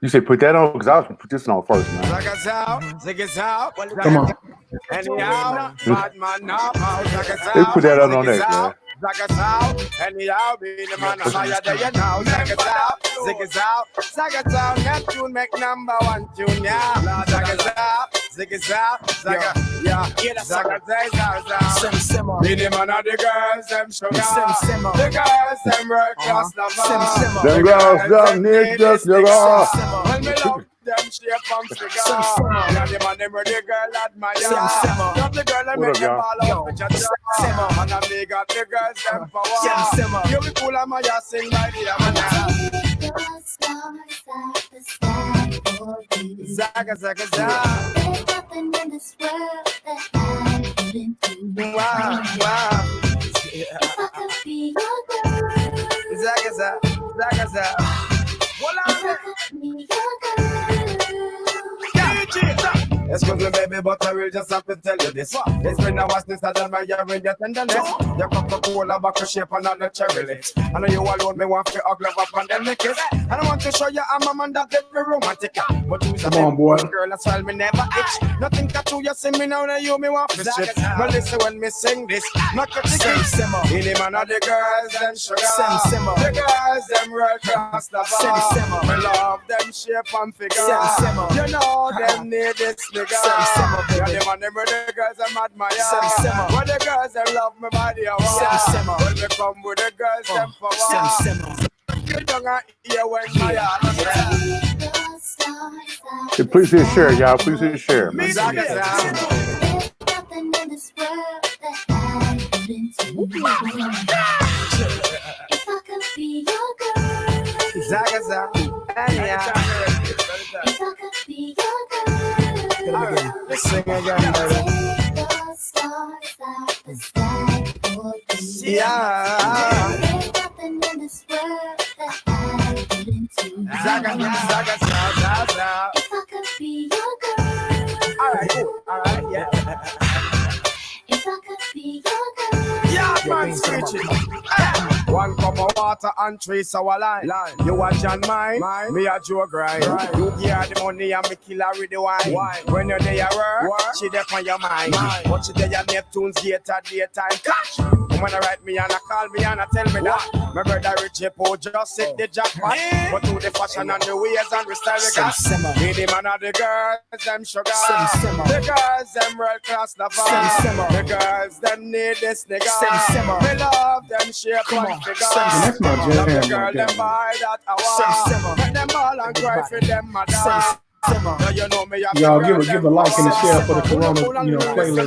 You say put that on because I was gonna put this on first, man. Come on. They put that on next, man. Anyhow, be the man of fire there, you know. Zag it out, Neptune make number one tune, yeah. Zig it out, yeah. Be the man of the girls, them sugar. The girls, them world class lover. Them girls, them need just sugar. When me love them shape and figure. Yeah, the man them the girl admire. Love the girl and make them all out with your jaw. And I me got the girls them power. You be cool and my sing by the man. Zaga. There's nothing in this world that I wouldn't do. Wow. If I could be your girl. Zaga. If I could be your girl. Excuse me, baby, but I will just have to tell you this. It's been a while since I done my year in your tenderness. Your Coca-Cola back to shape and not the cherry lips. I know you alone, me want to hug love up and then make it. And I want to show you I'm a man that very romantic. But you's a girl, that's why me never itch. Nothing to do, you see me now, you me want to shit. But listen when me sing this, not to take it. In the man of the girls, them sugar. The girls, them world class lover. Me love them shape and figure. You know them need this. Yeah, the man, them the girls, them admire. But the girls, them love my body. When they come with the girls, them power. You don't hear when my Hey, please hit share, y'all. Please hit share. There's nothing in this world that I wouldn't do. If I could be your girl. If I could be your girl. Let's sing again, baby. Yeah. There's nothing in this world that I wouldn't do. Zaga. If I could be your girl. Alright, yeah. If I could be your girl. Yeah, man, screeching. One cup of water and 3 sour line. You a John mine, me a Joe grind. You give the money and me kill her with the wine. When you're there work, she there on your mind. But she there Neptune's gate at daytime. Catch! When I write me and I call me and I tell me that my brother Richie Poe just hit the jackpot. But to the fashion and the ways and the style we got. Me the man of the girls, them sugar. The girls, them world class lover. The girls, them need this nigga. Me love them shape and figure. That's my jam. Love the girl, them buy that hour. Make them all and cry for them mother. Y'all give a like and a share for the Corona, playlist.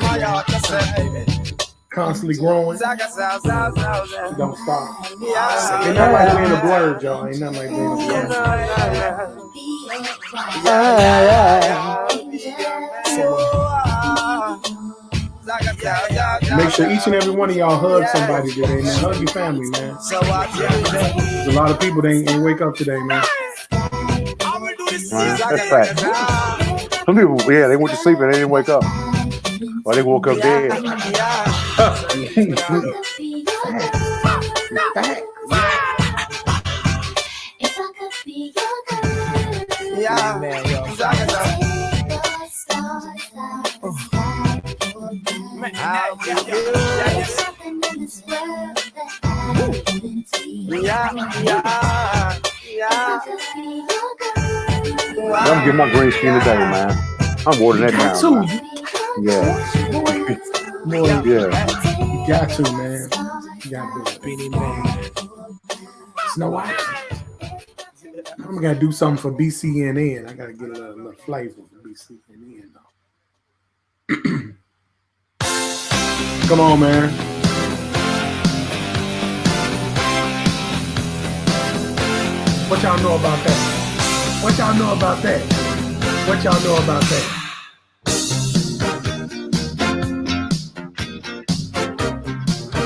Constantly growing. Don't stop. Ain't nothing like being a blurred, y'all. Ain't nothing like being a blurred. Make sure each and every one of y'all hug somebody today, man. Hug your family, man. There's a lot of people that ain't wake up today, man. That's right. Some people, they went to sleep and they didn't wake up. Or they woke up dead. I'm getting my green screen today, man. I'm watering that down. Yeah. You got to, man. You got to do it. Snow White. I'm gonna do something for BCNN. I gotta get a little flavor for BCNN though. Come on, man. What y'all know about that? What y'all know about that? What y'all know about that?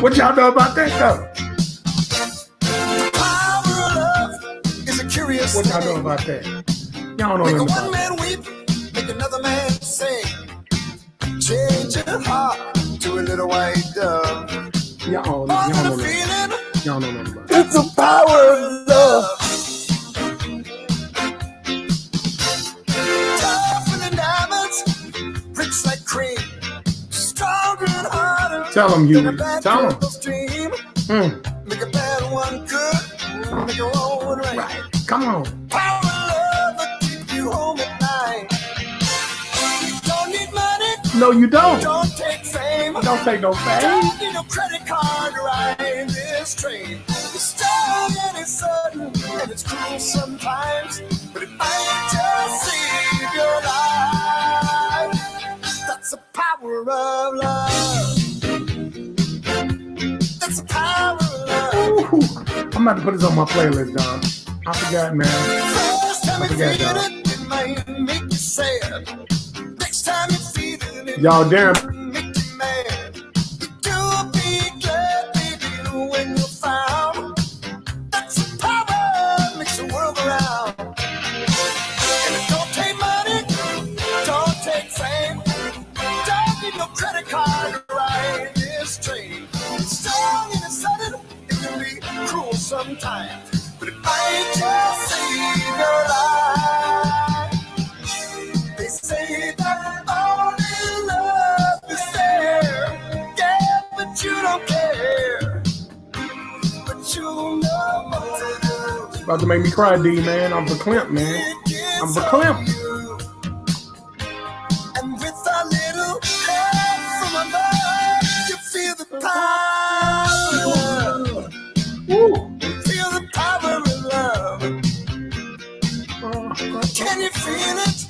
What y'all know about that though? What y'all know about that? Y'all know nothing about one man weep, make another man sing. Change your heart to a little white dove. Y'all know feeling Y'all know nothing about it. It's the power of love. Tougher than diamonds, rich like cream, stronger and harder. Tell them, than a Huey. bad Tell them. girl's dream. Mm. Make a bad one good, make a wrong one right. Right. Come on. Power of love will keep you home at night. Don't need money, No, you don't. don't take fame. Don't take no fame. Don't need no credit card to ride this train. It's strong and it's sudden and it's cruel sometimes, but it might just save your life. That's the power of love. That's the power of love. Ooh. I'm about to put this on my playlist, John. I forgot, man. First time I you forgot, feel John. it might make you sad. Next time you feel it, Y'all, Darren. make you mad. You'll be glad, baby, when you're found. That's the power that makes the world go round. And it don't take money, don't take fame, don't need no credit card to ride this train. It's strong and it's sudden, it can be cruel sometimes, but it might just save your life. They say that only love is there, yeah, but you don't care. But you know what to do. About to make me cry, D, man. I'm verklempt, man. I'm verklempt. And with a little help from above, you feel the power of love. Woo. Feel the power of love. Can you feel it?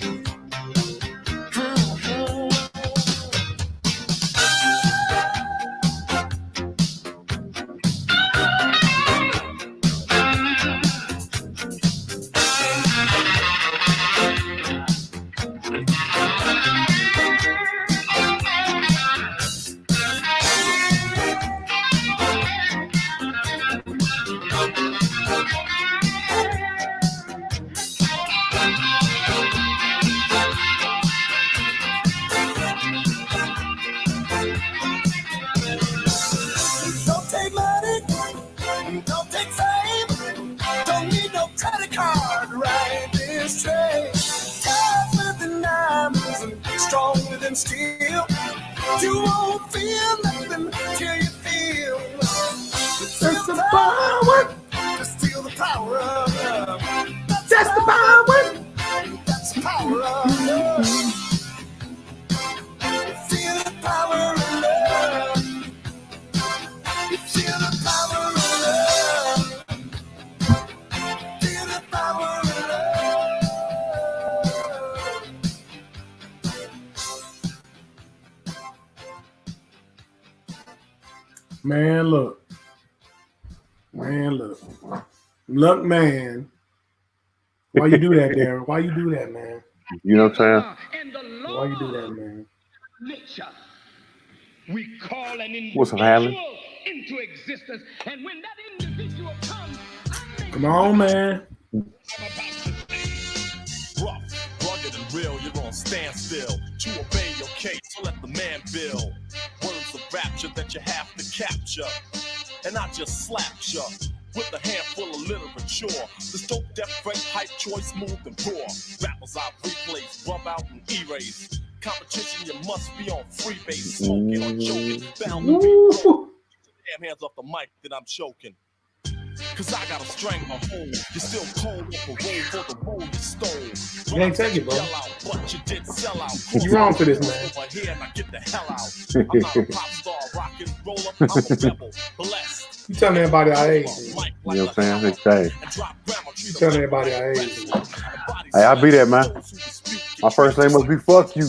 Don't take money, don't take fame, don't need no credit card to ride this train. Tougher than diamonds and stronger than steel. You won't feel nothing till you feel. That's the power. Just feel the power of love. That's the power. That's the power of love. Feel the power of love. You feel the power of love. Feel the power of love. Man, look. Man, look. Look, man. Why you do that, Darren? Why you do that, man? You know what I'm saying? Why you do that, man? Nature. We call an What's up, Hallie? individual into existence, and when that individual comes, I make Come on, man. Rough, rugged and real, you're on standstill. To obey your case, let the man build. Words of rapture that you have to capture. And I just slapped ya with a handful of literature. This dope, deaf, fresh, hype, choice, smooth and raw. Rappers I replace, rub out and erase. Competition, you must be on freebase. Smoking or joking, bound to be broke. Damn hands off the mic that I'm choking. Cause I got a strangle home. You're still cold on parole for the role you stole. You ain't take it, bro. But you did sell out. You wrong for this, man. Over here and I get the hell out. I'm not a pop star, rockin' roller. I'm a rebel, blessed. You telling everybody our age. You know what I'm saying? Exactly. You telling everybody our age. Hey, I be that, man. My first name must be fuck you.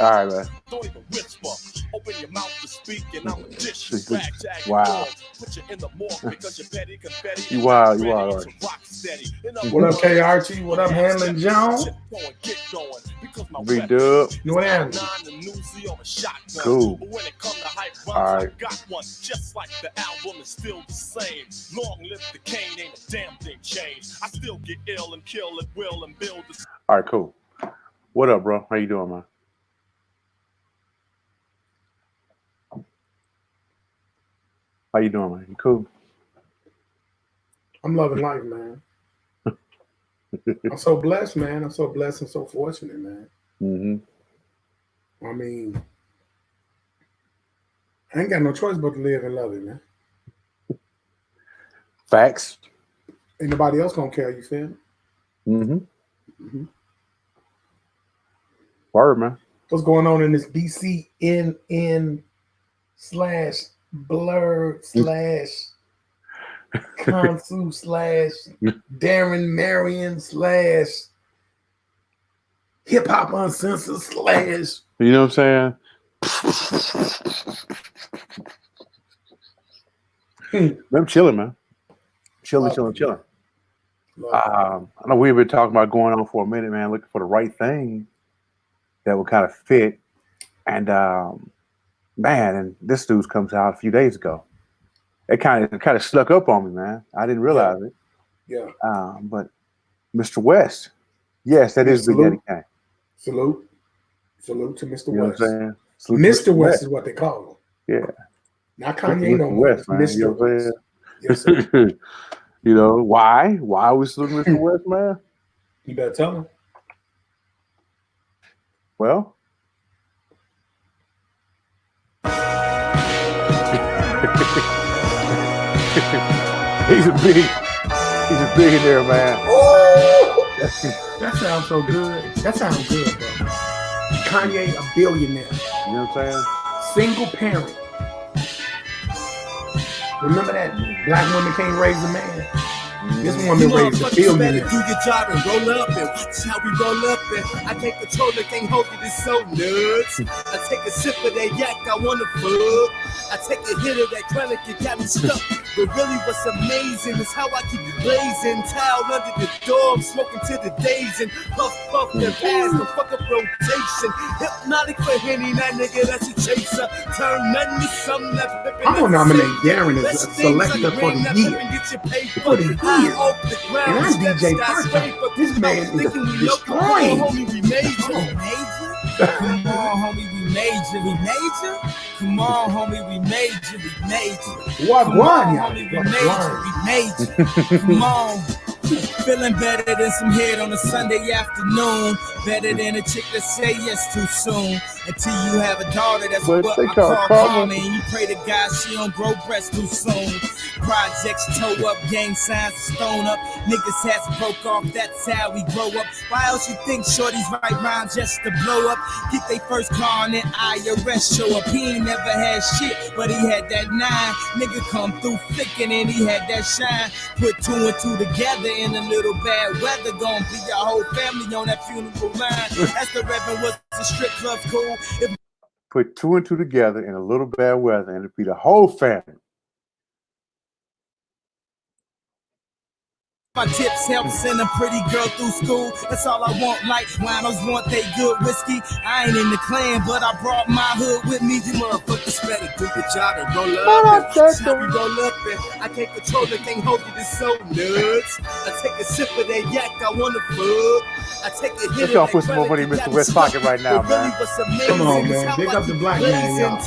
All right, man. Don't even whisper. Open your mouth to speak and I'm a dish. Wow. Put you in the morgue because you're petty confetti. You wild, you wild, Ready to rock steady. What up, KRT? What up, Hanlon Jones? B-Dub. You know what happened? Cool. But when it comes to hype rhymes, All right. I got one. Just like the album is still the same. Long live the cane, ain't a damn thing changed. I still get ill and kill at will and build the All right, cool. What up, bro? How you doing, man? How you doing, man? You cool? I'm loving life, man. I'm so blessed, man. I'm so blessed and so fortunate, man. Mm-hmm. I mean, I ain't got no choice but to live and love it, man. Facts. Ain't nobody else gonna care, you feel me? Mm-hmm. Mm-hmm. Word, man. What's going on in this BCNN / Blurred / Consu / Darren Marion / Hip Hop Uncensored / You know what I'm saying? I'm chilling, man. Chilling. I know we've been talking about going on for a minute, man, looking for the right thing that would kind of fit. And man, and this news comes out a few days ago. It kind of snuck up on me, man. I didn't realize it. Yeah. But Mr. West, yes, that is Big Daddy Kane. Salute to Mr. You know West. what I'm saying? Mr. West is what they call him. Yeah. Not Kanye no more. West, man. Mr. You know what I'm West. saying? Yes, sir. You know why? Why are we saluting Mr. West, man? You better tell him. Well, he's a billionaire, man. Oh, that sounds so good. That sounds good, bro. Kanye, a billionaire. You know what I'm saying? Single parent. Remember that black woman can't raise a man? This woman raised a billionaire. Do your job and roll up and watch how we roll up and I can't control it, can't hold it, it's so nuts. I take a sip of that yak, I wanna fuck. I take a hit of that chronic, it got me stuck. But really what's amazing is how I keep blazing. Towel under the door, smoking to the days and puff and pass the fuck up rotation. Hypnotic for Henny, that nigga that's a chaser. Turn nothing to something that I'm gonna nominate Darren as a selector for the year. For the year. And I'm DJ Parker. This man is destroying. Come on, homie, we major. We major? Come on, homie, we major. We major. What one, homie, we major. Come on. Feeling better than some head on a Sunday afternoon. Better than a chick that say yes too soon. Until you have a daughter, that's what I call karma. And you pray to God she don't grow breasts too soon. Projects toe up, gang signs stone up. Niggas hats broke off, that's how we grow up. Why else you think shorties write rhymes just to blow up? Get they first car and then IRS show up. He ain't never had shit, but he had that 9. Nigga come through thick and then he had that shine. Put 2 and 2 together in a little bad weather. Gonna be your whole family on that funeral line. That's the Reverend was the strip club cool. Put 2 and 2 together in a little bad weather and it'd be the whole family. My tips help send a pretty girl through school. That's all I want, like winos want they good whiskey. I ain't in the clan, but I brought my hood with me. You motherfuckers better do your job and roll up. That's how we roll up and I can't control it, can't hold it, it's so nuts. I take a sip of that yak, I wanna fuck. I take a hit y'all put some more money in Mr. West's pocket right now, man. Come on, man. Big up the black man, y'all.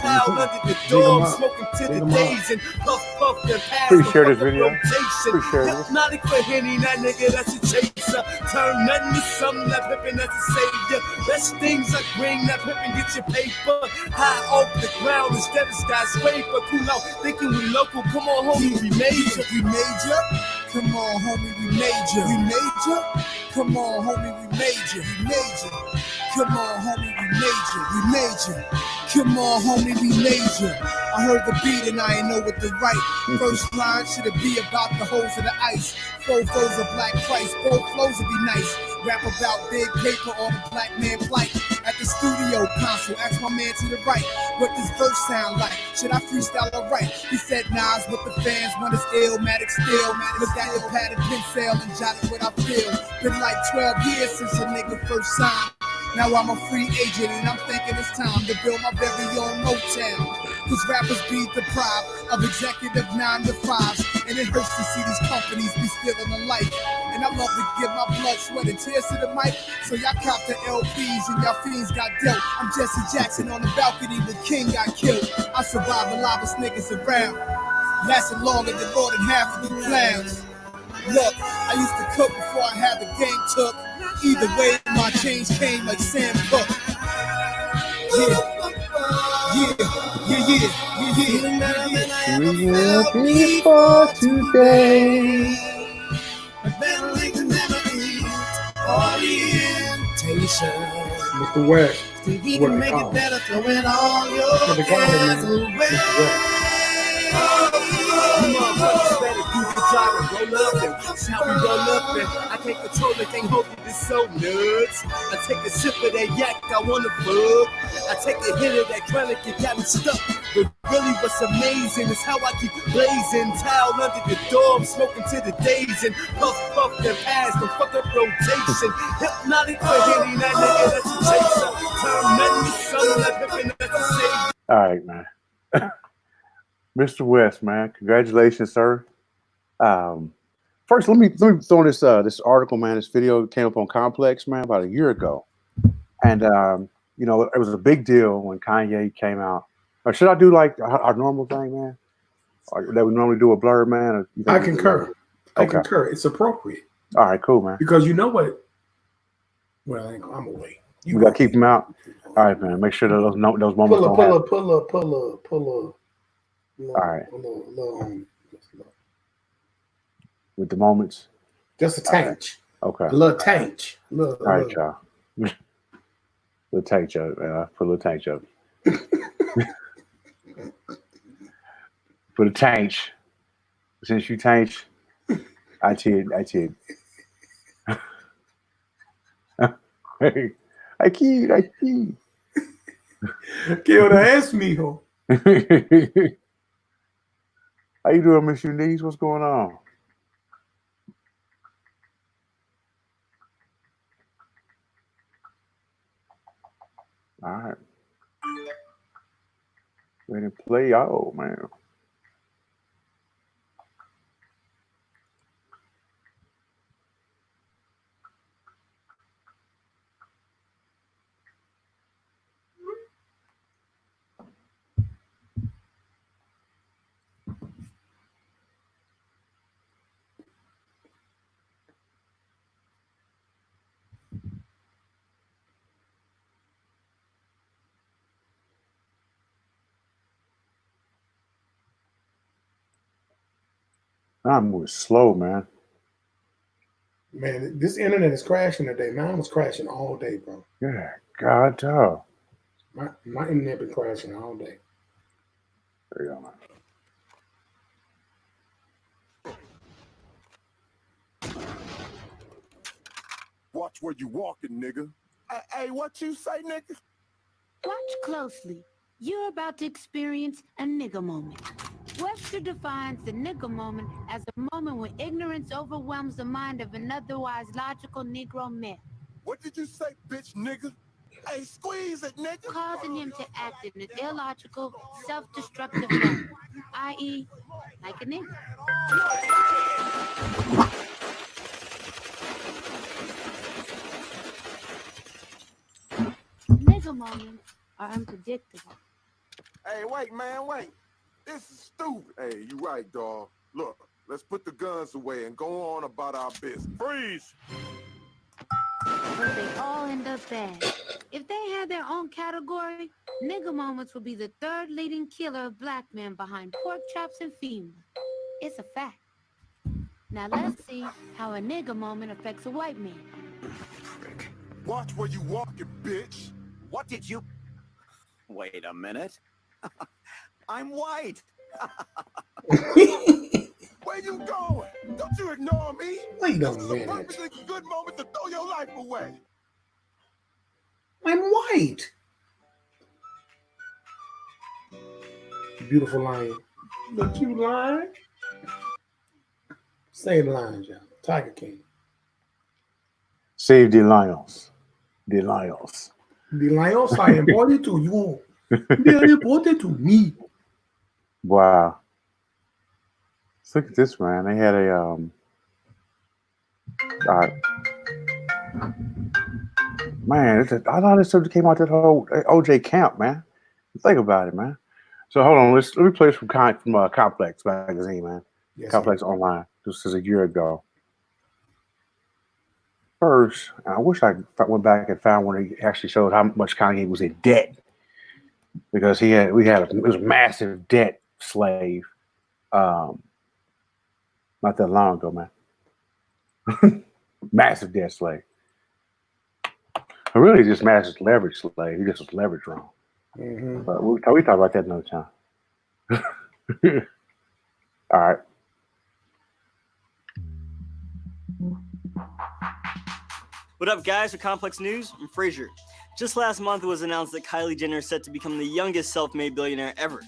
Please share this video. Please share this. Hypnotic for Henny, that nigga that's a chaser. Turn nothing to something, that pippin' that's a savior. Best things I bring, that pippin' get your paper. High off the ground instead of skyscraper. Cool out, thinking we local. Come on, homie, we major. We major. Come on, homie, we major. We major. Come on, homie, we major. We major. Come on, homie, we major. We major. Come on, homie, we major. I heard the beat and I ain't know what to write. First line should it be about the holes of the ice. 4 flows of black Christ, 4 flows would be nice. Rap about big paper on the black man plight. At the studio console, ask my man to the right, what this verse sound like? Should I freestyle or write? He said, Nas, what the fans want is illmatic still. Look at your pad and pencil and jotted what I feel. Been like 12 years since a nigga first signed. Now I'm a free agent and I'm thinking it's time to build my very own Motown. Cause rappers be deprived of executive 9 to 5s. And it hurts to see these companies be stealing the life. And I love to give my blood, sweat, and tears to the mic. So y'all cop the LPs and y'all fiends got dealt. I'm Jesse Jackson on the balcony when King got killed. I survived the lava niggas around. lasted longer than more than half of the clowns. Look, I used to cook before I had the game took. Either way, my change came like Sam Cooke. Yeah, before today. Mr. West. We What can they make call it it. better, throwing all your What they call it, cares man. away. Mr. West. You motherfuckers better do your job and roll up, and watch how we roll up, and I can't control it, can't hold it, it's so nuts. I take a sip of that yak, I wanna fuck. I take a hit of that chronic, it got me stuck. But really what's amazing is how I keep blazing. Towel under the door, I'm smoking to the days, and puff, and pass the fuck up rotation. Hypnotic for hitting that nigga that's a chaser. Turn nothing to something like pimping that's a savior. All right, man. Mr. West, man, congratulations, sir. First, let me throw in this article, man. This video came up on Complex, man, about a year ago, and you know, it was a big deal when Kanye came out. Or should I do like our normal thing, man? Or that we normally do a blur, man? Or you think I we do concur. that? I Okay. concur. It's appropriate. All right, cool, man. Because you know what? Well, I'm away. We gotta keep them out. All right, man. Make sure that those moments don't happen. Pull up. All right. Little, With the moments. just a tanch. Okay. A little tanch. All right, y'all. Little tank joke, man. I put a little tank joke. Put a tank. Since you tank, I cheat. I keyed. Kill the ass, mijo. How you doing, Miss Eunice? What's going on? All right. Ready to play? Oh, man. I'm moving slow, man. Man, this internet is crashing today. Mine was crashing all day, bro. Yeah, God, dog. My internet been crashing all day. There you go, man. Watch where you walking, nigga. Hey, what you say, nigga? Watch closely. You're about to experience a nigga moment. Webster defines the nigga moment as a moment when ignorance overwhelms the mind of an otherwise logical Negro male, What did you say, bitch, nigga? Hey, squeeze it, nigga. causing him to act in an illogical, self-destructive manner, i.e., like a nigga. Nigga moments are unpredictable. Hey, wait, man, wait. This is stupid. Hey, you right, dawg. Look, let's put the guns away and go on about our business. Freeze! But they all end up bad. If they had their own category, nigga moments would be the third leading killer of black men behind pork chops and FEMA. It's a fact. Now let's see how a nigga moment affects a white man. Watch where you walking, bitch. What did you... Wait a minute. I'm white. Where you going? Don't you ignore me. Wait a This is a minute. perfectly good moment to throw your life away. I'm white. Beautiful line. Don't you lie? Say the lines, y'all. Tiger King. Save the Lions. The Lions. The lions are important to you. They are important to me. Wow. Let's look at this, man. They had a man, I thought this stuff came out that whole OJ camp, man. Think about it, man. So hold on, let me play this from Complex magazine, man. Yes, sir. Complex online. This is a year ago. First, I wish I went back and found when he actually showed how much Kanye was in debt because it was massive debt slave. Um, not that long ago, man. Massive debt slave. But really, just massive leverage slave. He just was leverage wrong. Mm-hmm. But we talk about that another time. All right. What up, guys? For Complex News, I'm Frazier. Just last month, it was announced that Kylie Jenner is set to become the youngest self-made billionaire ever.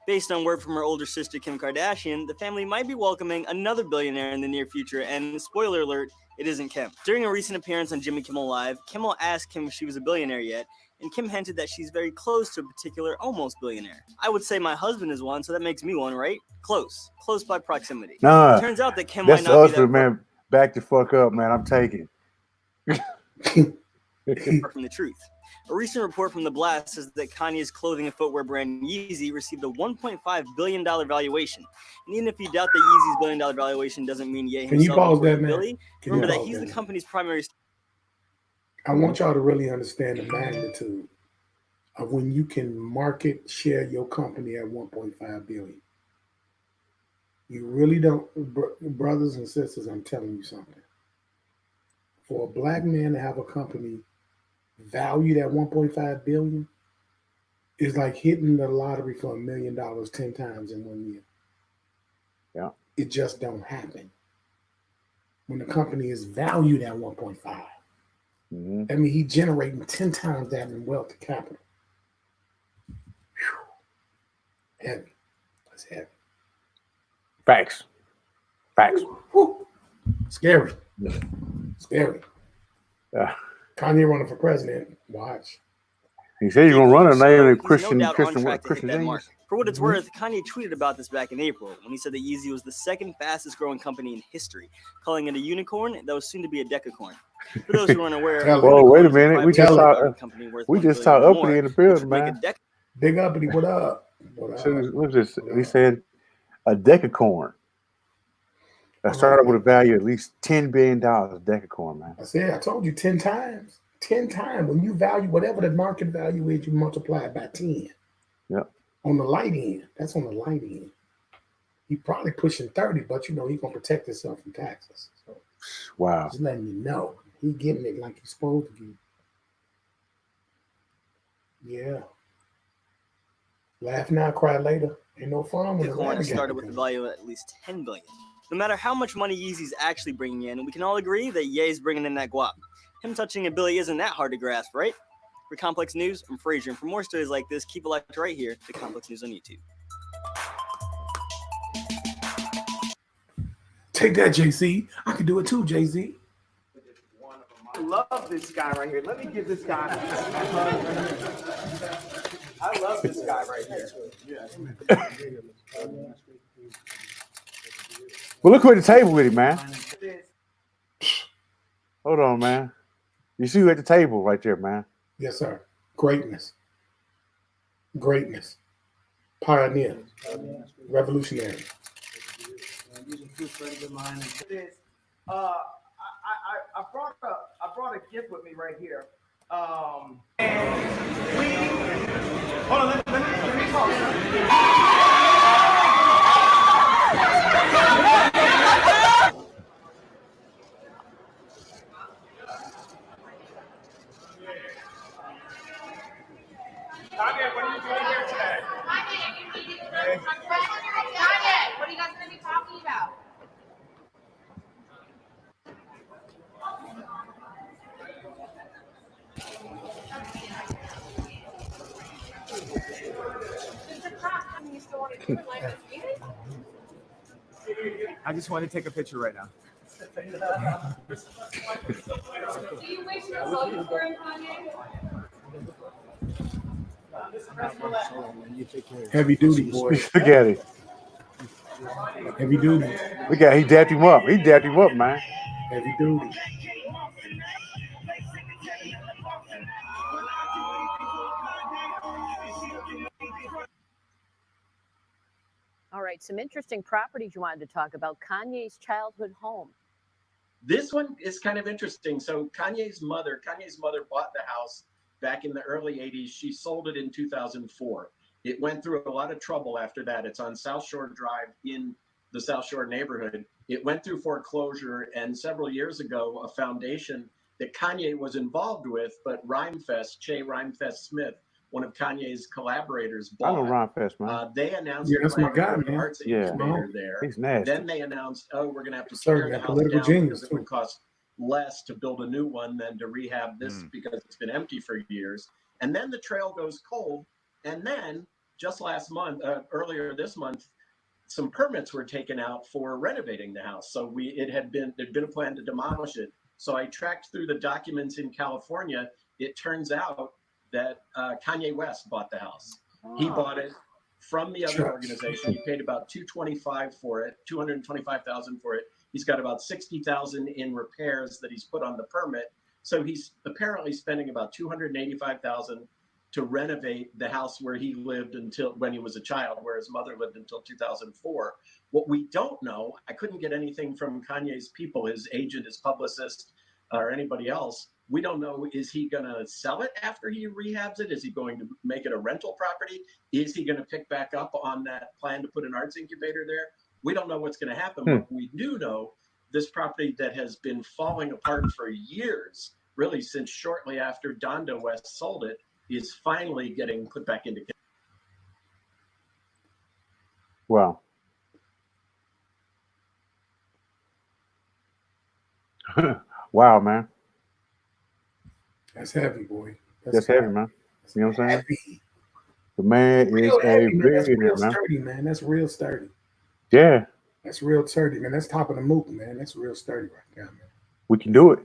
Based on word from her older sister, Kim Kardashian, the family might be welcoming another billionaire in the near future, and spoiler alert, it isn't Kim. During a recent appearance on Jimmy Kimmel Live, Kimmel asked Kim if she was a billionaire yet, and Kim hinted that she's very close to a particular almost billionaire. I would say my husband is one, so that makes me one, right? Close by proximity. Nah, Turns out that Kim that's might the not be husband, that man. Back the fuck up, man. I'm taking. from the truth. A recent report from The Blast says that Kanye's clothing and footwear brand Yeezy received a $1.5 billion valuation. And even if you doubt that Yeezy's $1 billion valuation doesn't mean Ye Can you himself pause is that, man? Billy, remember that he's the company's primary... I want y'all to really understand the magnitude of when you can market share your company at 1.5 billion. You really don't, brothers and sisters, I'm telling you something. For a black man to have a company valued at 1.5 billion is like hitting the lottery for $1 million 10 times in 1 year. Yeah. It just don't happen. When the company is valued at 1.5, Mm-hmm. I mean, he's generating 10 times that in wealth to capital. Whew. Heavy. That's heavy. Facts. Whew. Scary. Scary. Yeah. Kanye running for president. Watch. He said he's gonna run a name of Christian Christian James. For what it's worth, Kanye tweeted about this back in April when he said that Yeezy was the second fastest growing company in history, calling it a unicorn that was soon to be a decacorn. For those who aren't aware, whoa, wait a minute. We just saw Uppity in the building, man. Big Uppity, what up? What is this? He said a decacorn. I started with a value of at least $10 billion a decacorn, man. I told you 10 times. 10 times. When you value whatever the market value is, you multiply it by 10. Yep. On the light end. That's on the light end. He probably pushing 30, but he's gonna protect himself from taxes. So wow. Just letting you know. He getting it like he's supposed to get. Yeah. Laugh now, cry later. Ain't no fun when the Decacorn started with a value of at least $10 billion. No matter how much money Yeezy's actually bringing in, we can all agree that Ye's bringing in that guap. Him touching a billy isn't that hard to grasp, right? For Complex News, I'm Frazier, and for more stories like this, keep it locked right here to Complex News on YouTube. Take that, JC. I can do it too, JZ. I love this guy right here. Let me give this guy a hug. I love this guy right here. Well, look who at the table with him, man. Hold on, man. You see who at the table right there, man? Yes, sir. Greatness. Pioneer. Revolutionary. I brought a gift with me right here. Hold on, let me talk. Kanye, what are you doing here today? Kanye, what are you guys going to be talking about? I just want to take a picture right now. Do you wish your clothes were in Kanye? Heavy duty, boy. Look at it. Heavy duty. Look at it. He dapped him up. He dapped him up, man. Heavy duty. All right, some interesting properties you wanted to talk about. Kanye's childhood home. This one is kind of interesting. So Kanye's mother bought the house back in the early 80s. She sold it in 2004. It went through a lot of trouble after that. It's on South Shore Drive in the South Shore neighborhood. It went through foreclosure, and several years ago, a foundation that Kanye was involved with, but Che Rhymefest Smith, one of Kanye's collaborators, I know bought. Ron Fest, man. They announced Yeah, a that's plan my to guy, put an man. arts Yeah. incubator there. He's nasty. Then they announced, oh, we're going to have to Sir, tear the man, house political down genius, because it too. would cost less to build a new one than to rehab this because it's been empty for years. And then the trail goes cold. And then just last month, earlier this month, some permits were taken out for renovating the house. So there'd been a plan to demolish it. So I tracked through the documents in California. It turns out that Kanye West bought the house. He bought it from the other organization. He paid about $225,000 for it. He's got about $60,000 in repairs that he's put on the permit. So he's apparently spending about $285,000 to renovate the house where he lived until when he was a child, where his mother lived until 2004. What we don't know, I couldn't get anything from Kanye's people, his agent, his publicist, or anybody else. We don't know, is he going to sell it after he rehabs it? Is he going to make it a rental property? Is he going to pick back up on that plan to put an arts incubator there? We don't know what's going to happen, but we do know this property that has been falling apart for years, really since shortly after Donda West sold it, is finally getting put back into. Wow. Wow, man. That's heavy, boy. That's heavy, man. You know what I'm saying? Heavy. The man Real is heavy, a man. That's real billionaire, man. sturdy, man. That's real sturdy. Yeah, That's real sturdy, man. That's top of the moot, man. That's real sturdy right there, man. we can do it.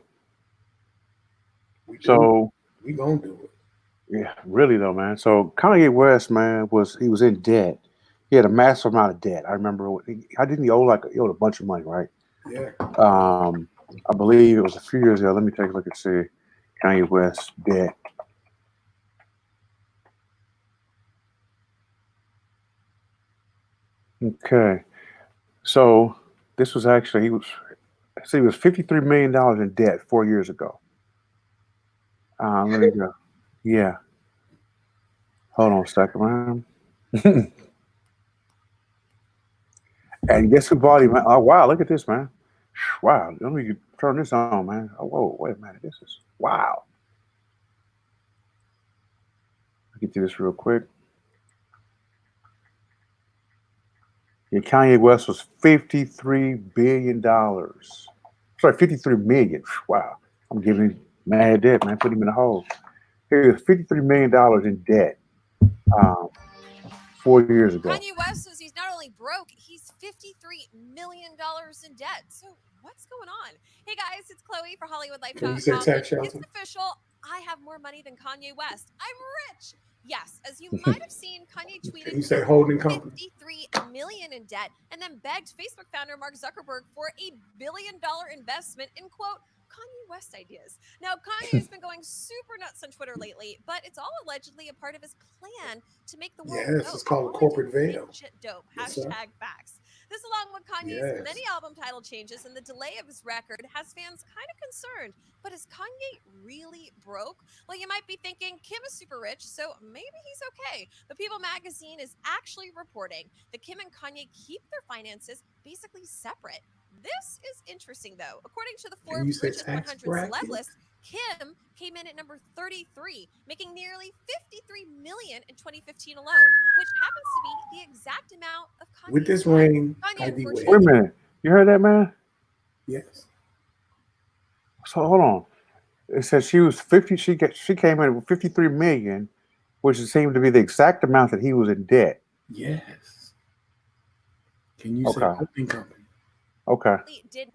We do. So, we gonna do it. yeah, really though, man. So Kanye West, man, was in debt. He had a massive amount of debt. I remember. How didn't he owe a bunch of money, right? Yeah. I believe it was a few years ago. Let me take a look and see Kanye West debt. Okay, so this was actually he was $53 million in debt 4 years ago. Let me go. Yeah. Hold on a second, man. And guess who bought him? Oh, wow. Look at this, man. Wow. Let me turn this on, man. Oh, whoa. Wait a minute. This is wow. I'll get through this real quick. Yeah, Kanye West was $53 billion. Sorry, $53 million. Wow. I'm giving him mad debt, man. Put him in a hole. He was $53 million in debt 4 years ago. Kanye West says he's not only broke, he's $53 million in debt. So what's going on? Hey guys, it's Chloe for HollywoodLife.com. It's official. I have more money than Kanye West. I'm rich. Yes, as you might have seen, Kanye tweeted You say holding company. $53 million in debt and then begged Facebook founder Mark Zuckerberg for $1 billion investment in, quote, Kanye West ideas. Now, Kanye has been going super nuts on Twitter lately, but it's all allegedly a part of his plan to make the world know. It's called a corporate veil. Shit dope. Yes, Hashtag facts. This, along with Kanye's many album title changes and the delay of his record, has fans kind of concerned. But is Kanye really broke? Well, you might be thinking Kim is super rich, so maybe he's okay. But People Magazine is actually reporting that Kim and Kanye keep their finances basically separate. This is interesting, though. According to the Forbes Richest 100 celeb list, Kim came in at number 33, making nearly $53 million in 2015 alone, which happens to be the exact amount of Kanye's With this ring, Wait a minute. You heard that, man? Yes. So hold on. It says she was 50. She came in with $53 million, which seemed to be the exact amount that he was in debt. Yes. Can you say holding company? Okay.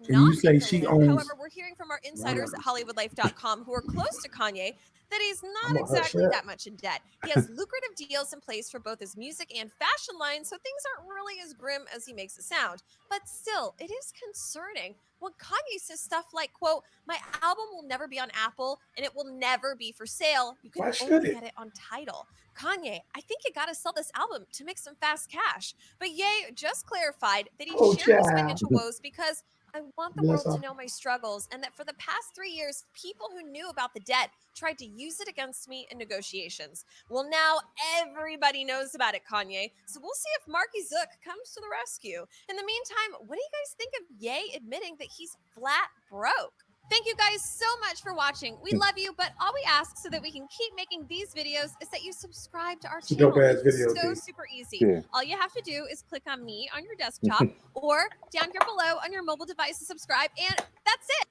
Can you say she owns? However, we're hearing from our insiders at HollywoodLife.com who are close to Kanye that he's I'm not gonna hush exactly up. that much in debt. He has lucrative deals in place for both his music and fashion line, so things aren't really as grim as he makes it sound. But still, it is concerning when Kanye says stuff like, quote, my album will never be on Apple and it will never be for sale. You can Why should only it? get it on Tidal. Kanye, I think you gotta sell this album to make some fast cash. But Ye just clarified that he Oh, shared his child. financial woes because I want the Bless world to her. know my struggles, and that for the past 3 years, people who knew about the debt tried to use it against me in negotiations. Well, now everybody knows about it, Kanye. So we'll see if Marky Zook comes to the rescue. In the meantime, what do you guys think of Ye admitting that he's flat broke? Thank you guys so much for watching. We love you, but all we ask so that we can keep making these videos is that you subscribe to our It's a channel. dope-ass It's video, so D. super easy. Yeah. All you have to do is click on me on your desktop or down here below on your mobile device to subscribe, and that's it.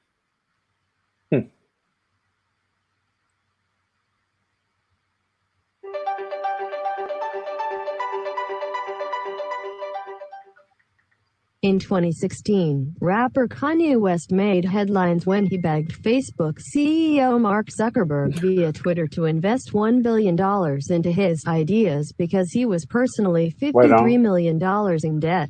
In 2016, rapper Kanye West made headlines when he begged Facebook CEO Mark Zuckerberg via Twitter to invest $1 billion into his ideas because he was personally $53 million in debt.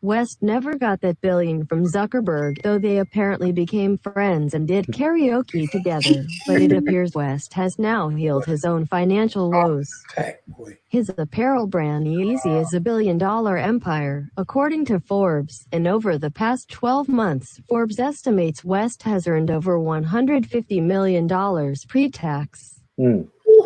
West never got that billion from Zuckerberg, though they apparently became friends and did karaoke together, but it appears West has now healed his own financial woes. His apparel brand Yeezy is a billion-dollar empire, according to Forbes, and over the past 12 months, Forbes estimates West has earned over $150 million pre-tax.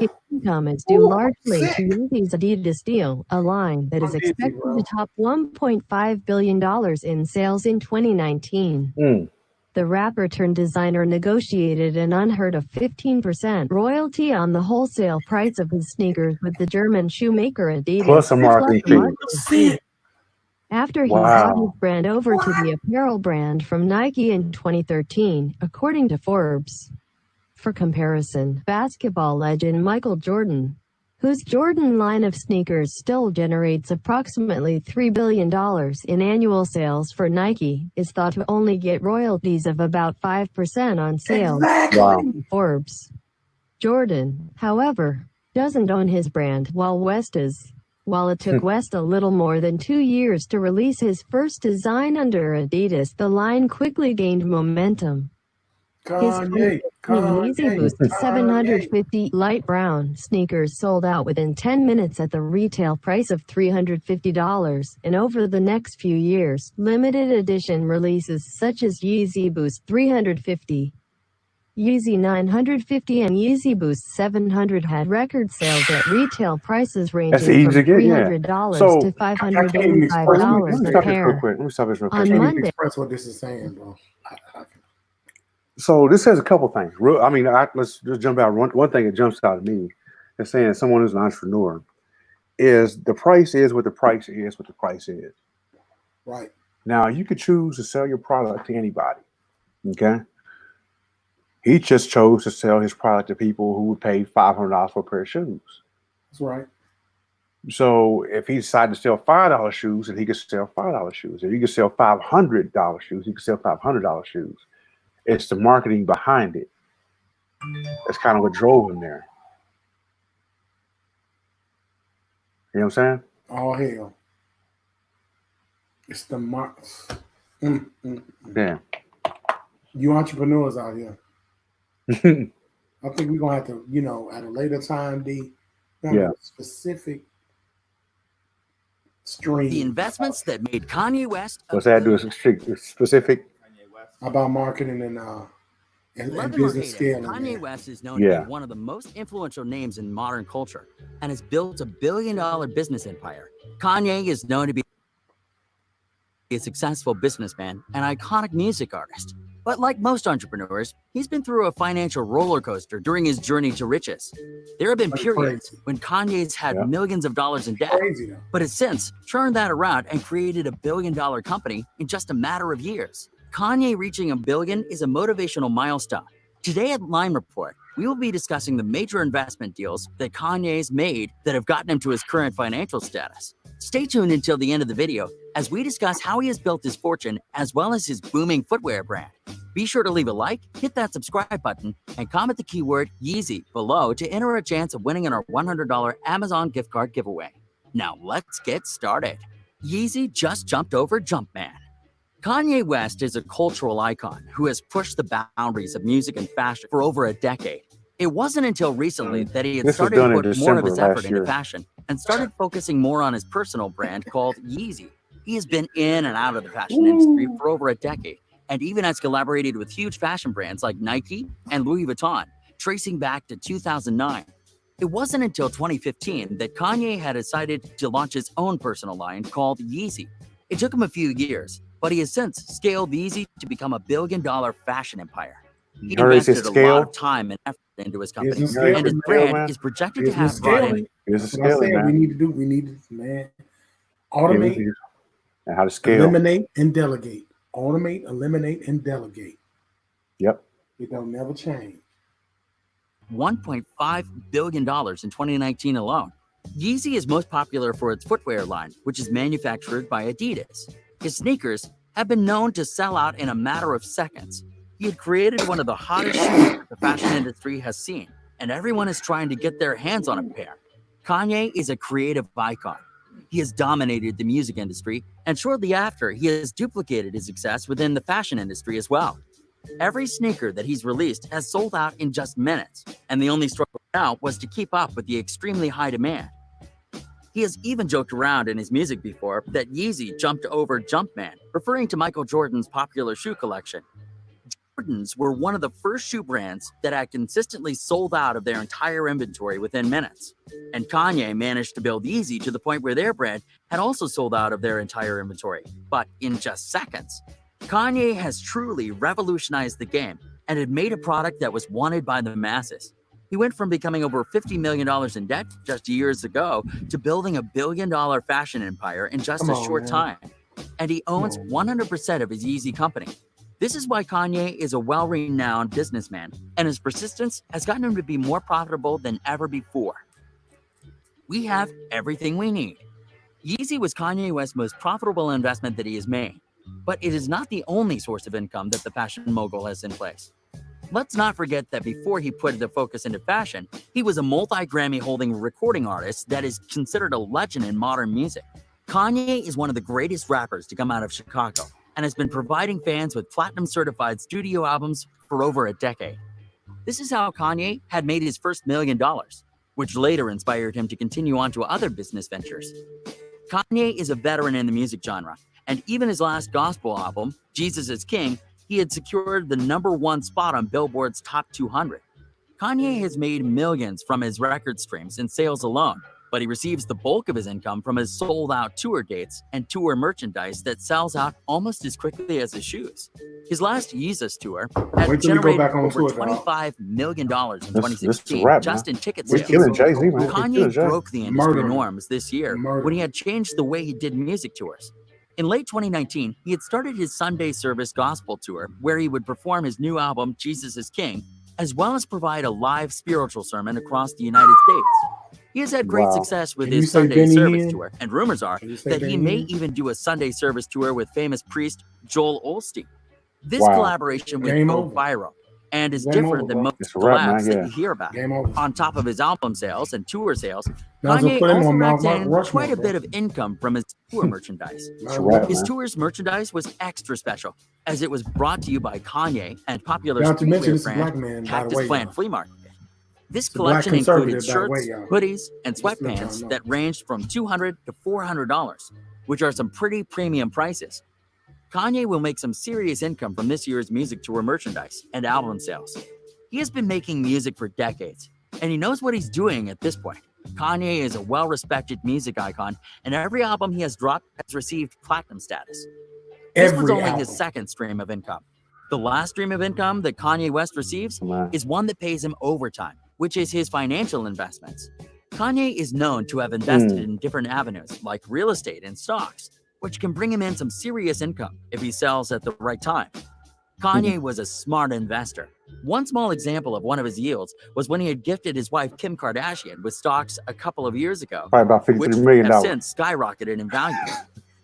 His income is due largely to Yeezy's Adidas deal, a line that is expected to top $1.5 billion in sales in 2019. The rapper turned designer negotiated an unheard of 15% royalty on the wholesale price of his sneakers with the German shoemaker Adidas. Plus a marketing fee. After he brought his brand over to the apparel brand from Nike in 2013, according to Forbes. For comparison, basketball legend Michael Jordan, whose Jordan line of sneakers still generates approximately $3 billion in annual sales for Nike, is thought to only get royalties of about 5% on sales, according to Forbes. Jordan, however, doesn't own his brand, while West is. While it took West a little more than 2 years to release his first design under Adidas, the line quickly gained momentum. His Yeezy Boost 750 light brown sneakers sold out within 10 minutes at the retail price of $350, and over the next few years, limited edition releases such as Yeezy Boost 350, Yeezy 950 and Yeezy Boost 700 had record sales at retail prices ranging from $300 to $585 a pair. Let me stop this real quick. On Monday, Express what this is saying, bro. So this says a couple things. Let's just jump out. One thing that jumps out at me is saying someone who's an entrepreneur is the price is what the price is what the price is. Right. Now you could choose to sell your product to anybody. Okay. He just chose to sell his product to people who would pay $500 for a pair of shoes. That's right. So if he decided to sell $5 shoes, then he could sell $5 shoes. If he could sell $500 shoes, he could sell $500 shoes. It's the marketing behind it. That's kind of what drove him there. You know what I'm saying? All hell. It's the marks. Yeah. You entrepreneurs out here. I think we're gonna have to, at a later time, specific stream. The investments that made Kanye West. What's that do? Specific about marketing and business scaling. Kanye West is known to be one of the most influential names in modern culture and has built a billion-dollar business empire. Kanye is known to be a successful businessman and iconic music artist. But like most entrepreneurs, he's been through a financial roller coaster during his journey to riches. There have been periods when Kanye's had millions of dollars in debt, but has since turned that around and created a billion-dollar company in just a matter of years. Kanye reaching $1 billion is a motivational milestone. Today at Line Report, we will be discussing the major investment deals that Kanye's made that have gotten him to his current financial status. Stay tuned until the end of the video as we discuss how he has built his fortune as well as his booming footwear brand. Be sure to leave a like, hit that subscribe button, and comment the keyword Yeezy below to enter a chance of winning in our $100 Amazon gift card giveaway. Now let's get started. Yeezy just jumped over Jumpman. Kanye West is a cultural icon who has pushed the boundaries of music and fashion for over a decade. It wasn't until recently that he had This was started to done in put more of December his last effort into year. fashion and started focusing more on his personal brand called Yeezy. He has been in and out of the fashion industry for over a decade, and even has collaborated with huge fashion brands like Nike and Louis Vuitton, tracing back to 2009. It wasn't until 2015 that Kanye had decided to launch his own personal line called Yeezy. It took him a few years, but he has since scaled Yeezy to become a billion-dollar fashion empire. He You heard they say invested a lot of scale? time and effort into his company, Business You know, and his scaling, scale, brand man. is projected to business have brought in scaling. Here's the That's what I scaling, said. We man. need to do. We need to, man, Yeah, automate, and how to scale. eliminate, and delegate. Automate, eliminate, and delegate. Yep. It don't never change. $1.5 billion in 2019 alone. Yeezy is most popular for its footwear line, which is manufactured by Adidas. His sneakers have been known to sell out in a matter of seconds. He had created one of the hottest shoes that the fashion industry has seen, and everyone is trying to get their hands on a pair. Kanye is a creative icon. He has dominated the music industry, and shortly after, he has duplicated his success within the fashion industry as well. Every sneaker that he's released has sold out in just minutes, and the only struggle now was to keep up with the extremely high demand. He has even joked around in his music before that Yeezy jumped over Jumpman, referring to Michael Jordan's popular shoe collection. Jordans were one of the first shoe brands that had consistently sold out of their entire inventory within minutes. And Kanye managed to build Yeezy to the point where their brand had also sold out of their entire inventory, but in just seconds. Kanye has truly revolutionized the game and had made a product that was wanted by the masses. He went from becoming over $50 million in debt just years ago to building a billion-dollar fashion empire in just a short time. And he owns 100% of his Yeezy company. This is why Kanye is a well-renowned businessman, and his persistence has gotten him to be more profitable than ever before. We have everything we need. Yeezy was Kanye West's most profitable investment that he has made, but it is not the only source of income that the fashion mogul has in place. Let's not forget that before he put the focus into fashion, he was a multi-Grammy holding recording artist that is considered a legend in modern music. Kanye is one of the greatest rappers to come out of Chicago and has been providing fans with platinum certified studio albums for over a decade. This is how Kanye had made his first $1 million, which later inspired him to continue on to other business ventures. Kanye is a veteran in the music genre, and even his last gospel album, Jesus is King, he had secured the #1 spot on Billboard's Top 200. Kanye has made millions from his record streams and sales alone, but he receives the bulk of his income from his sold-out tour dates and tour merchandise that sells out almost as quickly as his shoes. His last Yeezus tour had generated over $25 million in 2016 just in ticket sales. Kanye broke the industry norms this year when he had changed the way he did music tours. In late 2019, he had started his Sunday service gospel tour, where he would perform his new album, Jesus is King, as well as provide a live spiritual sermon across the United States. He has had great success with his Sunday service tour, and rumors are that he may even do a Sunday service tour with famous priest Joel Osteen. This collaboration would go viral and is different than most collabs that you hear about. On top of his album sales and tour sales, Kanye also racked in quite a bit of income from his tour merchandise. His tour's merchandise was extra special, as it was brought to you by Kanye and popular streetwear brand Cactus Plant Flea Market. This collection included shirts, hoodies, and sweatpants that ranged from $200 to $400, which are some pretty premium prices. Kanye will make some serious income from this year's music tour merchandise and album sales. He has been making music for decades, and he knows what he's doing at this point. Kanye is a well-respected music icon, and every album he has dropped has received platinum status. This was only his second stream of income. The last stream of income that Kanye West receives is one that pays him overtime, which is his financial investments. Kanye is known to have invested in different avenues like real estate and stocks, which can bring him in some serious income if he sells at the right time. Kanye was a smart investor. One small example of one of his yields was when he had gifted his wife Kim Kardashian with stocks a couple of years ago, Probably about $53 million. which have since skyrocketed in value.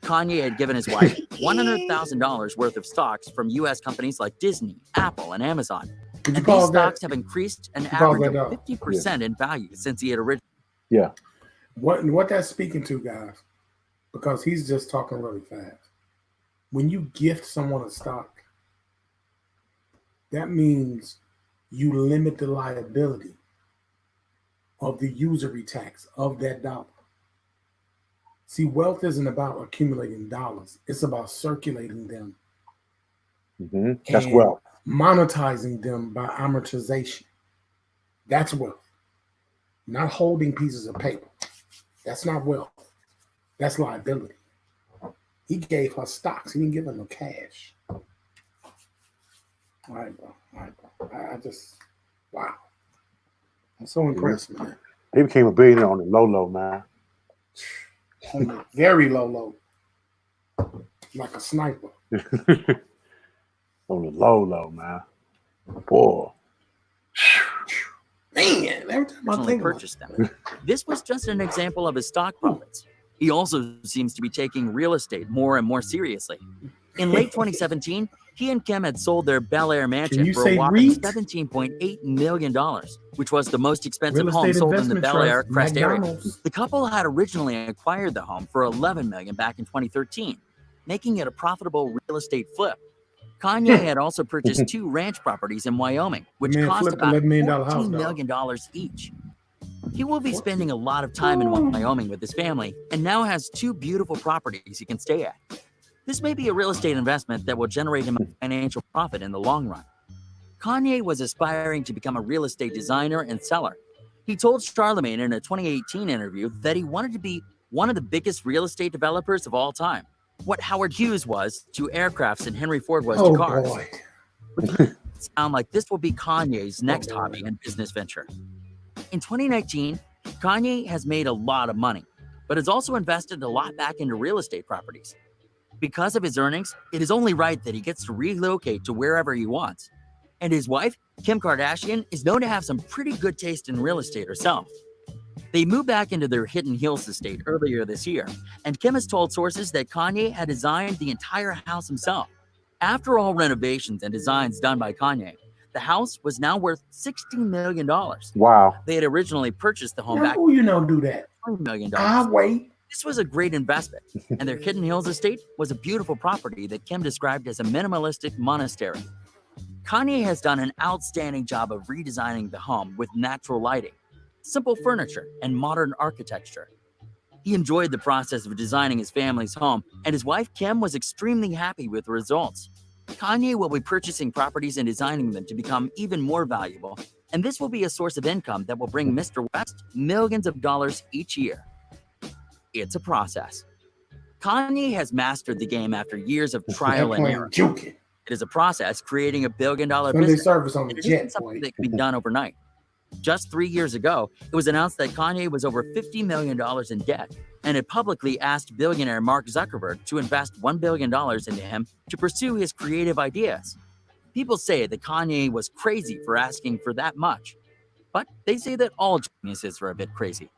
Kanye had given his wife $100,000 worth of stocks from U.S. companies like Disney, Apple, and Amazon. And these stocks have increased an average of 50% in value since he had originally. Yeah. What that's speaking to, guys, because he's just talking really fast. When you gift someone a stock, that means you limit the liability of the usury tax of that dollar. See, wealth isn't about accumulating dollars. It's about circulating them. That's and wealth. Monetizing them by amortization. That's wealth. Not holding pieces of paper. That's not wealth. That's liability. He gave her stocks. He didn't give her no cash. All right, bro. I just, wow. I'm so impressed, man. He became a billionaire on the low, man. On the very low. Like a sniper. On the low, man. Boy. Man, every time I think purchased them. This was just an example of his stock profits. He also seems to be taking real estate more and more seriously. In late 2017, he and Kim had sold their Bel Air mansion for a whopping $17.8 million, which was the most expensive home sold in the Bel Air Crest area. The couple had originally acquired the home for $11 million back in 2013, making it a profitable real estate flip. Kanye had also purchased 2 ranch properties in Wyoming, which cost about $14 million each. He will be spending a lot of time in Wyoming with his family and now has 2 beautiful properties he can stay at. This may be a real estate investment that will generate him a financial profit in the long run. Kanye was aspiring to become a real estate designer and seller. He told Charlemagne in a 2018 interview that he wanted to be one of the biggest real estate developers of all time. What Howard Hughes was to aircrafts and Henry Ford was to cars. Sound like this will be Kanye's next hobby and business venture. In 2019, Kanye has made a lot of money, but has also invested a lot back into real estate properties. Because of his earnings, it is only right that he gets to relocate to wherever he wants. And his wife, Kim Kardashian, is known to have some pretty good taste in real estate herself. They moved back into their Hidden Hills estate earlier this year, and Kim has told sources that Kanye had designed the entire house himself. After all renovations and designs done by Kanye, the house was now worth $16 million. Wow. They had originally purchased the home now, back who you know do that? $20 million. I'll wait. This was a great investment, and their Hidden Hills estate was a beautiful property that Kim described as a minimalistic monastery. Kanye has done an outstanding job of redesigning the home with natural lighting, simple furniture, and modern architecture. He enjoyed the process of designing his family's home, and his wife Kim was extremely happy with the results. Kanye will be purchasing properties and designing them to become even more valuable, and this will be a source of income that will bring Mr. West millions of dollars each year. It's a process. Kanye has mastered the game after years of trial and error. It is a process creating a billion-dollar business. Service on the It jet, isn't something that can be done overnight. Just 3 years ago, it was announced that Kanye was over $50 million in debt and had publicly asked billionaire Mark Zuckerberg to invest $1 billion into him to pursue his creative ideas. People say that Kanye was crazy for asking for that much, but they say that all geniuses are a bit crazy.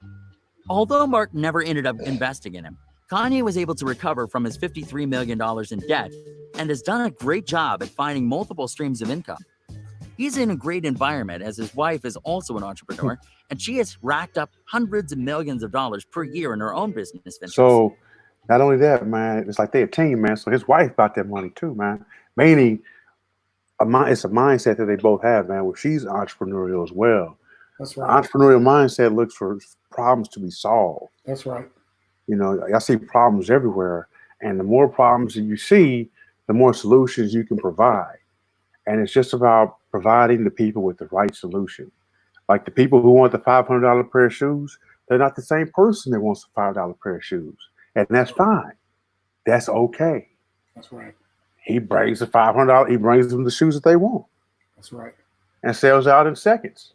Although Mark never ended up investing in him, Kanye was able to recover from his $53 million in debt and has done a great job at finding multiple streams of income. He's in a great environment as his wife is also an entrepreneur, and she has racked up hundreds of millions of dollars per year in her own business ventures. So not only that, man, it's like they're a team, man. So his wife got that money too, man. Meaning, it's a mindset that they both have, man, where she's entrepreneurial as well. That's right. Entrepreneurial mindset looks for problems to be solved. That's right. You know, I see problems everywhere, and the more problems that you see, the more solutions you can provide. And it's just about providing the people with the right solution. Like the people who want the $500 pair of shoes, they're not the same person that wants a $5 pair of shoes. And that's fine. That's okay. That's right. He brings the $500, he brings them the shoes that they want. That's right. And sells out in seconds.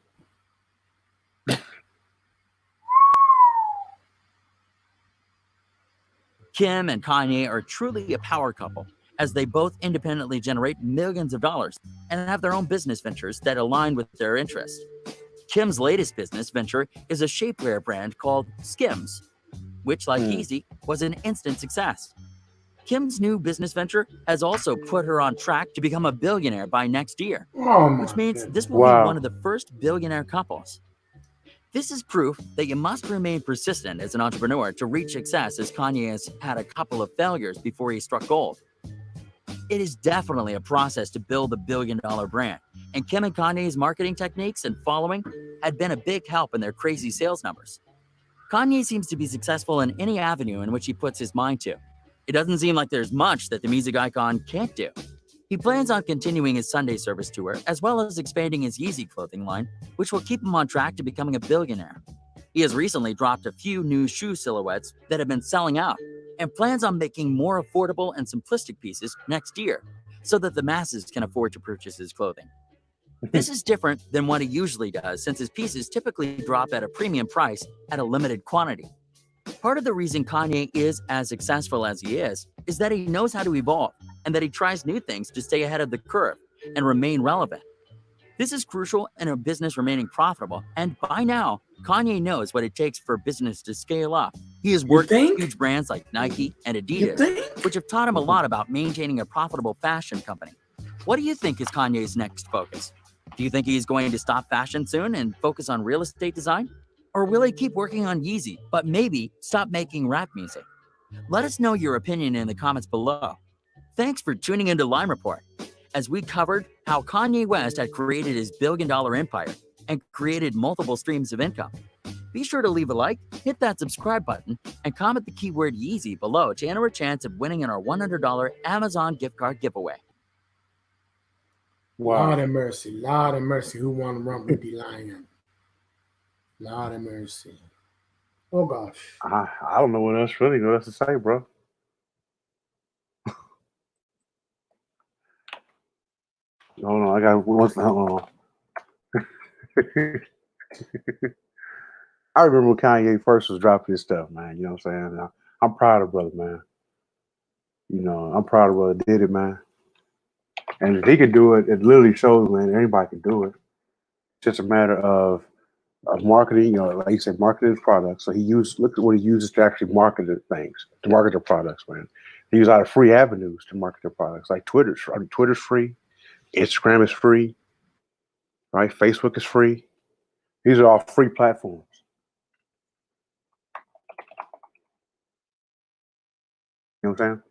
Kim and Kanye are truly a power couple, as they both independently generate millions of dollars and have their own business ventures that align with their interests. Kim's latest business venture is a shapewear brand called Skims, which, like Yeezy, was an instant success. Kim's new business venture has also put her on track to become a billionaire by next year, which means this will be one of the first billionaire couples. This is proof that you must remain persistent as an entrepreneur to reach success, as Kanye has had a couple of failures before he struck gold. It is definitely a process to build a billion-dollar brand, and Kim and Kanye's marketing techniques and following had been a big help in their crazy sales numbers. Kanye seems to be successful in any avenue in which he puts his mind to. It doesn't seem like there's much that the music icon can't do. He plans on continuing his Sunday service tour, as well as expanding his Yeezy clothing line, which will keep him on track to becoming a billionaire. He has recently dropped a few new shoe silhouettes that have been selling out, and plans on making more affordable and simplistic pieces next year, so that the masses can afford to purchase his clothing. This is different than what he usually does, since his pieces typically drop at a premium price at a limited quantity. Part of the reason Kanye is as successful as he is that he knows how to evolve, and that he tries new things to stay ahead of the curve and remain relevant. This is crucial in a business remaining profitable, and by now, Kanye knows what it takes for business to scale up. He has worked with huge brands like Nike and Adidas, which have taught him a lot about maintaining a profitable fashion company. What do you think is Kanye's next focus? Do you think he's going to stop fashion soon and focus on real estate design? Or will he keep working on Yeezy, but maybe stop making rap music? Let us know your opinion in the comments below. Thanks for tuning into Lime Report, as we covered how Kanye West had created his billion-dollar empire and created multiple streams of income. Be sure to leave a like, hit that subscribe button, and comment the keyword Yeezy below to enter a chance of winning in our $100 Amazon gift card giveaway. Wow. Lord have mercy. Who want to run with the lion? Lord have mercy. Oh gosh. I don't know what else really else to say, bro. Hold on, I got one. Hold on. I remember when Kanye first was dropping his stuff, man. You know what I'm saying? I'm proud of brother, man. You know, I'm proud of brother did it, man. And if he could do it, it literally shows, man, anybody can do it. It's just a matter of marketing, you know, like you said, marketing his products. So look at what he uses to actually market the things, to market their products, man. He uses a lot of free avenues to market their products, like Twitter. I mean, Twitter's free, Instagram is free, right? Facebook is free. These are all free platforms. You know what I'm saying?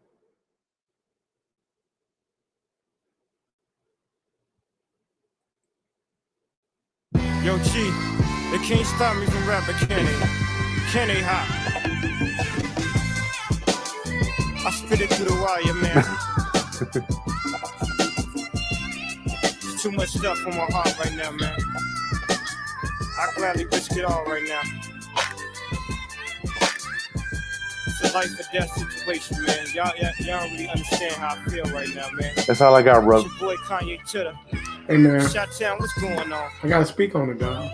Yo, G, they can't stop me from rapping, can they? Can they, hop? I spit it through the wire, man. There's too much stuff on my heart right now, man. I gladly risk it all right now. It's a life or death situation, man. Y'all don't really understand how I feel right now, man. That's all I got, brother. It's your boy Kanye Chitter. Hey, man. Shot-town, what's going on? I gotta speak on it, dog.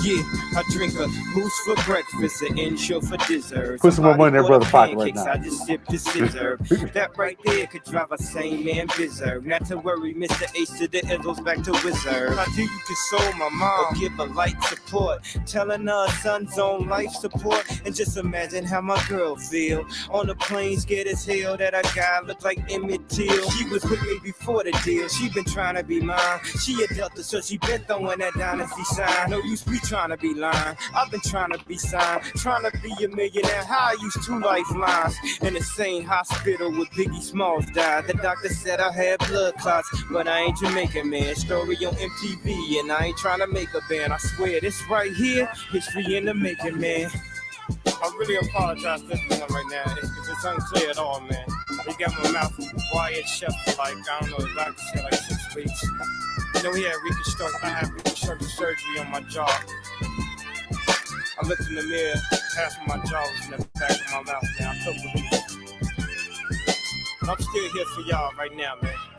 Yeah, I drink a boost for breakfast, an insure for dessert. Put some more money in their brother's pocket right now. I just sip the scissor. That right there could drive a sane man berserk. Not to worry, Mr. Ace to the Eagles back to Wizard. How do you console my mom or give a light support? Telling her son's on life support. And just imagine how my girl feel. On the plane, scared as hell that a guy looked like Emmett Till. She was with me before the deal. She been trying to be mine. She a Delta, so she been throwing that dynasty sign. No use me trying to be lying. I've been trying to be signed, trying to be a millionaire. How I used 2 lifelines in the same hospital where Biggie Smalls died. The doctor said I had blood clots, but I ain't Jamaican, man. Story on MTV, and I ain't trying to make a band. I swear this right here, history in the making, man. I really apologize for this one right now. It's unclear at all, man. They got my mouth wired shut for like, I don't know, the doctor said like 6 weeks. You know, I had reconstructive surgery on my jaw. I looked in the mirror, half of my jaw was in the back of my mouth, man. I took the roof. I'm still here for y'all right now, man.